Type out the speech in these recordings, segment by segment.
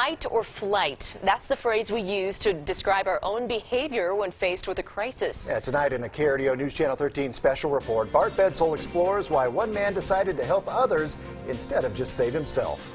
Fight or flight. That's the phrase we use to describe our own behavior when faced with a crisis. Yeah, tonight in a KRDO News Channel 13 special report, Bart Bedsole explores why one man decided to help others instead of just save himself.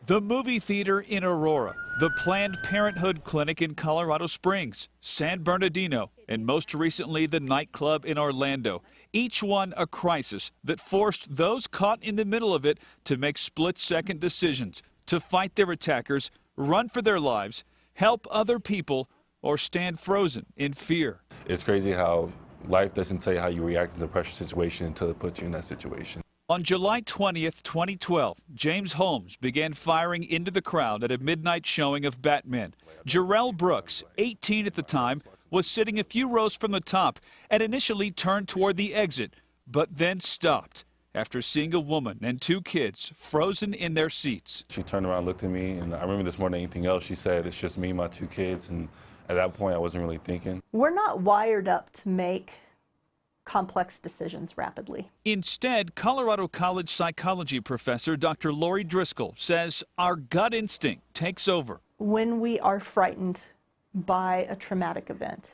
The movie theater in Aurora, the Planned Parenthood clinic in Colorado Springs, San Bernadino, and most recently the nightclub in Orlando. Each one a crisis that forced those caught in the middle of it to make split-second decisions, to fight their attackers, run for their lives, help other people, or stand frozen in fear. It's crazy how life doesn't tell you how you react in the pressure situation until it puts you in that situation. On July 20th, 2012, James Holmes began firing into the crowd at a midnight showing of Batman. Jarrell Brooks, 18 at the time, was sitting a few rows from the top and initially turned toward the exit, but then stopped after seeing a woman and two kids frozen in their seats. She turned around, looked at me, and I remember this more than anything else, she said, "It's just me and my two kids," and at that point I wasn't really thinking. We're not wired up to make complex decisions rapidly. Instead, Colorado College psychology professor Dr. Lori Driscoll says our gut instinct takes over. When we are frightened by a traumatic event,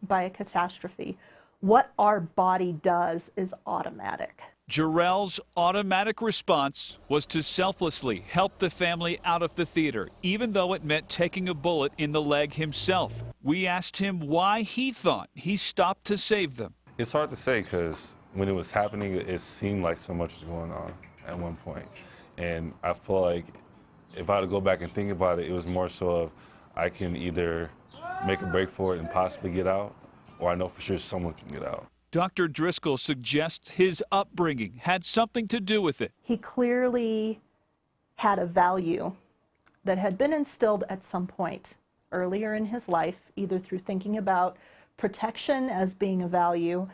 by a catastrophe, what our body does is automatic. Jarrell's automatic response was to selflessly help the family out of the theater, even though it meant taking a bullet in the leg himself. We asked him why he thought he stopped to save them. It's hard to say because when it was happening, it seemed like so much was going on at one point. And I feel like if I had to go back and think about it, it was more so of I can either make a break for it and possibly get out, or I know for sure someone can get out. Dr. Driscoll suggests his upbringing had something to do with it. He clearly had a value that had been instilled at some point earlier in his life, either through thinking about protection as being a value,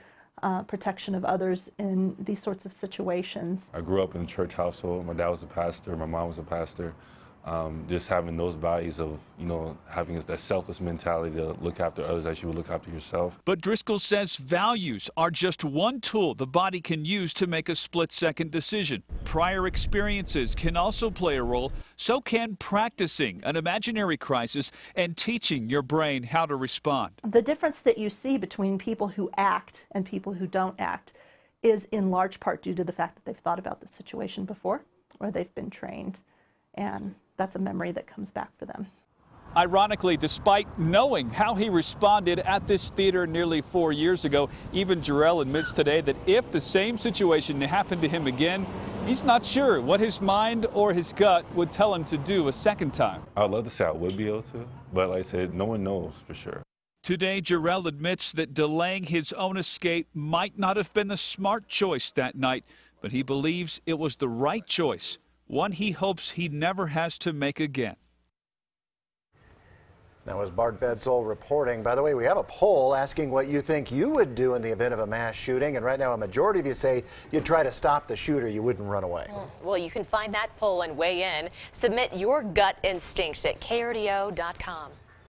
protection of others in these sorts of situations. I grew up in a church household. My dad was a pastor, my mom was a pastor. Just having those values of, having that selfless mentality to look after others as you would look after yourself. But Driscoll says values are just one tool the body can use to make a split-second decision. Prior experiences can also play a role, so can practicing an imaginary crisis and teaching your brain how to respond. The difference that you see between people who act and people who don't act is in large part due to the fact that they've thought about the situation before or they've been trained. And that's a memory that comes back for them. Ironically, despite knowing how he responded at this theater nearly 4 years ago, even Jarrell admits today that if the same situation happened to him again, he's not sure what his mind or his gut would tell him to do a second time. I would love to say I would be able to, but like I said, no one knows for sure. Today, Jarrell admits that delaying his own escape might not have been the smart choice that night, but he believes it was the right choice. One he hopes he never has to make again. That was Bart Bedsole reporting. By the way, we have a poll asking what you think you would do in the event of a mass shooting. And right now, a majority of you say you'd try to stop the shooter. You wouldn't run away. Well, you can find that poll and weigh in. Submit your gut instincts at krdo.com.